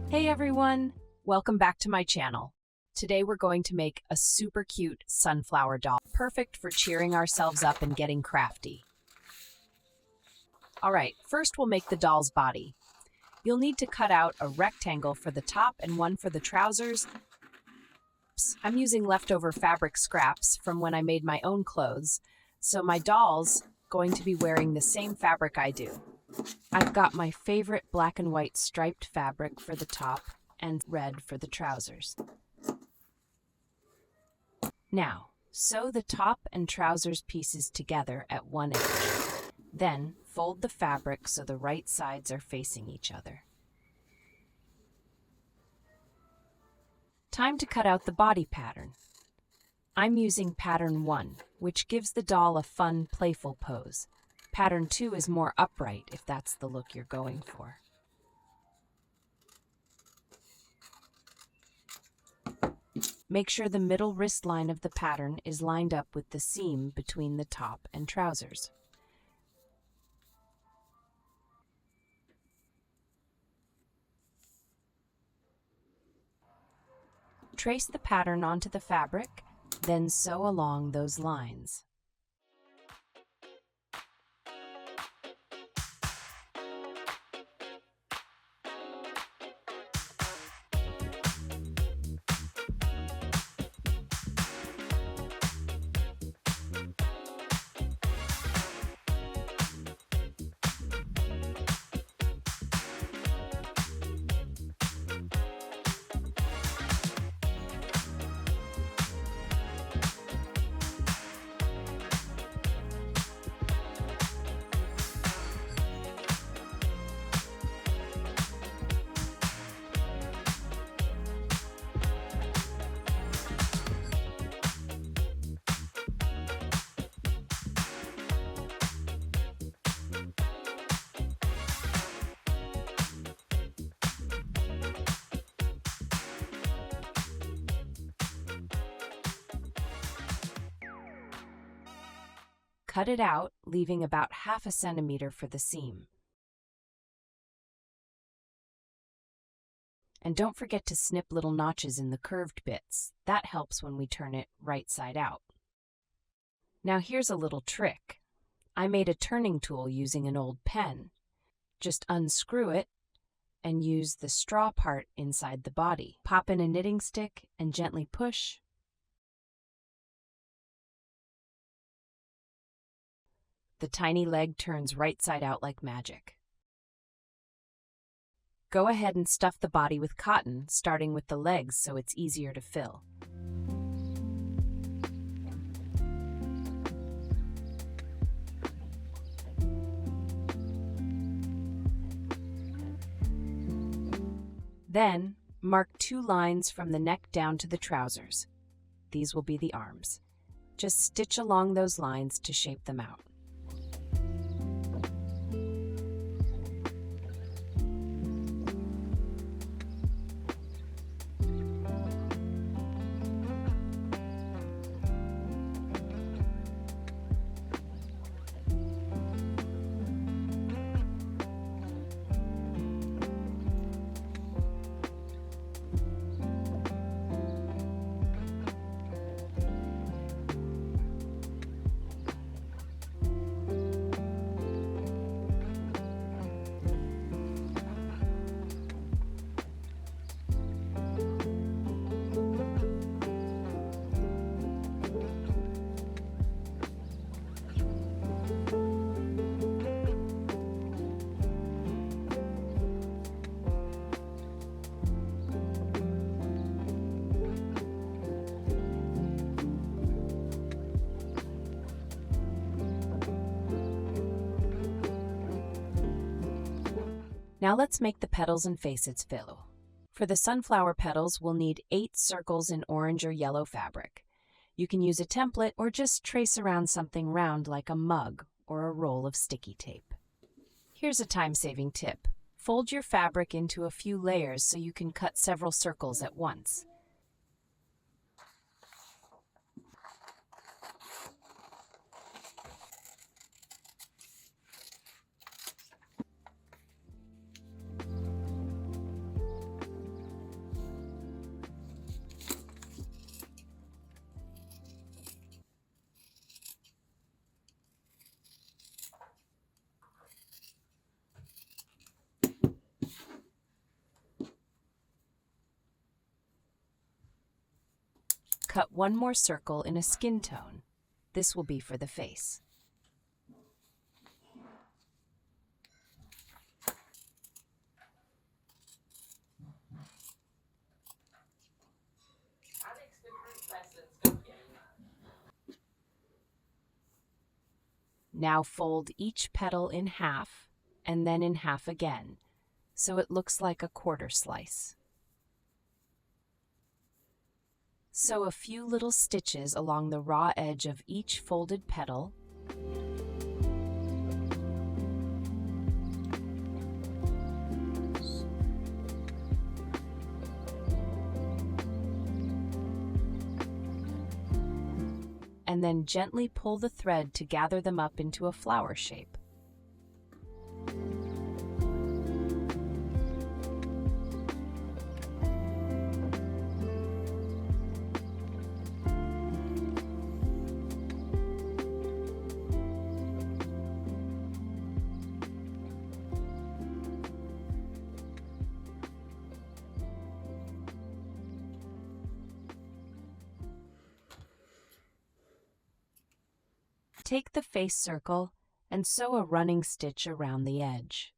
Hey everyone! Welcome back to my channel. Today we're going to make a super cute sunflower doll, perfect for cheering ourselves up and getting crafty. Alright, first we'll make the doll's body. You'll need to cut out a rectangle for the top and one for the trousers. I'm using leftover fabric scraps from when I made my own clothes, so my doll's going to be wearing the same fabric I do. I've got my favorite black and white striped fabric for the top and red for the trousers. Now, sew the top and trousers pieces together at one edge. Then, fold the fabric so the right sides are facing each other. Time to cut out the body pattern. I'm using pattern 1, which gives the doll a fun, playful pose. Pattern 2 is more upright if that's the look you're going for. Make sure the middle wrist line of the pattern is lined up with the seam between the top and trousers. Trace the pattern onto the fabric, then sew along those lines. Cut it out, leaving about ½ centimeter for the seam. And don't forget to snip little notches in the curved bits. That helps when we turn it right side out. Now here's a little trick. I made a turning tool using an old pen. Just unscrew it and use the straw part inside the body. Pop in a knitting stick and gently push. The tiny leg turns right side out like magic. Go ahead and stuff the body with cotton, starting with the legs so it's easier to fill. Then, mark 2 lines from the neck down to the trousers. These will be the arms. Just stitch along those lines to shape them out. Now let's make the petals and facets fill. For the sunflower petals, we'll need 8 circles in orange or yellow fabric. You can use a template or just trace around something round like a mug or a roll of sticky tape. Here's a time-saving tip. Fold your fabric into a few layers so you can cut several circles at once. cut one more circle in a skin tone. This will be for the face. Now fold each petal in half and then in half again, so it looks like a quarter slice. Sew a few little stitches along the raw edge of each folded petal. And then gently pull the thread to gather them up into a flower shape. Take the face circle and sew a running stitch around the edge.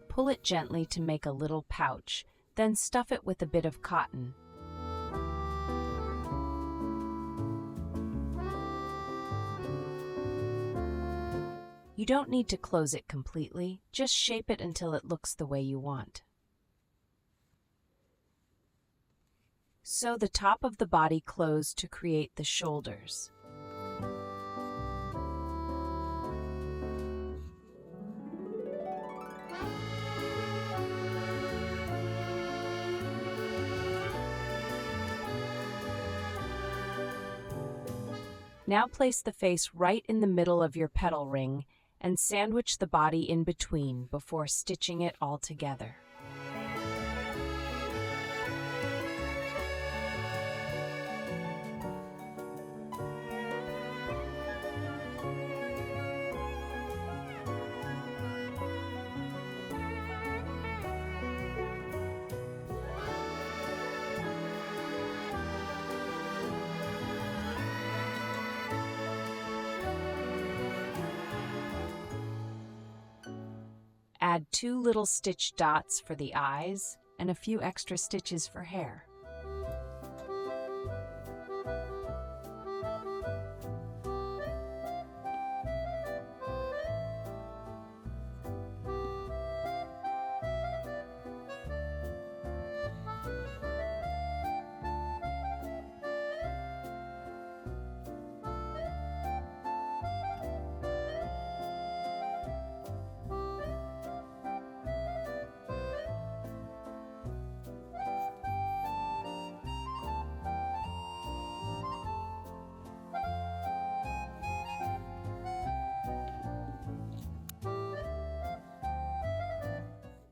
Pull it gently to make a little pouch, then stuff it with a bit of cotton. You don't need to close it completely, just shape it until it looks the way you want. Sew the top of the body closed to create the shoulders. Now place the face right in the middle of your petal ring and sandwich the body in between before stitching it all together. Add 2 little stitch dots for the eyes and a few extra stitches for hair.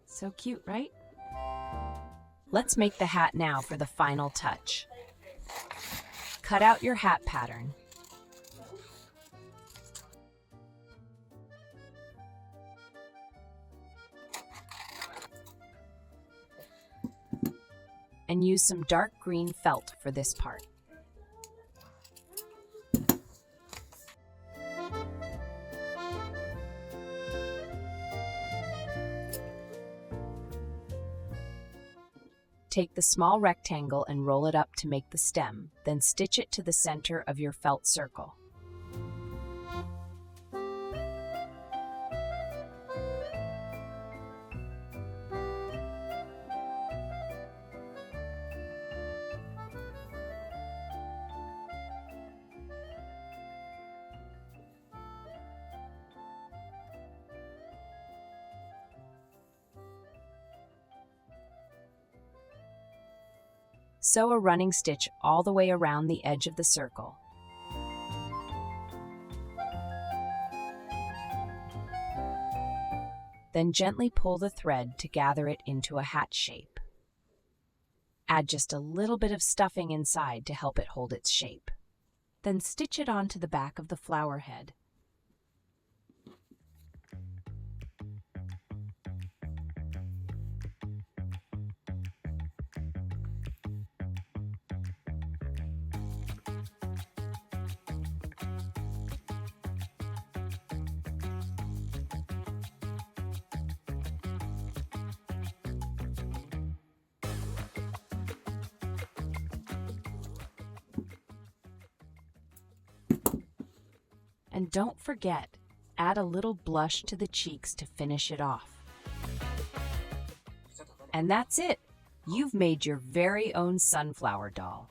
So cute, right? Let's make the hat now for the final touch. Cut out your hat pattern. And use some dark green felt for this part. Take the small rectangle and roll it up to make the stem, then stitch it to the center of your felt circle. Sew a running stitch all the way around the edge of the circle. Then gently pull the thread to gather it into a hat shape. Add just a little bit of stuffing inside to help it hold its shape. Then stitch it onto the back of the flower head. And don't forget, add a little blush to the cheeks to finish it off. And that's it! You've made your very own sunflower doll.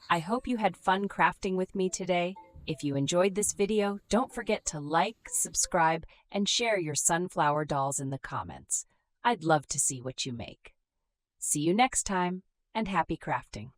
I hope you had fun crafting with me today. If you enjoyed this video, don't forget to like, subscribe, and share your sunflower dolls in the comments. I'd love to see what you make. See you next time, and happy crafting!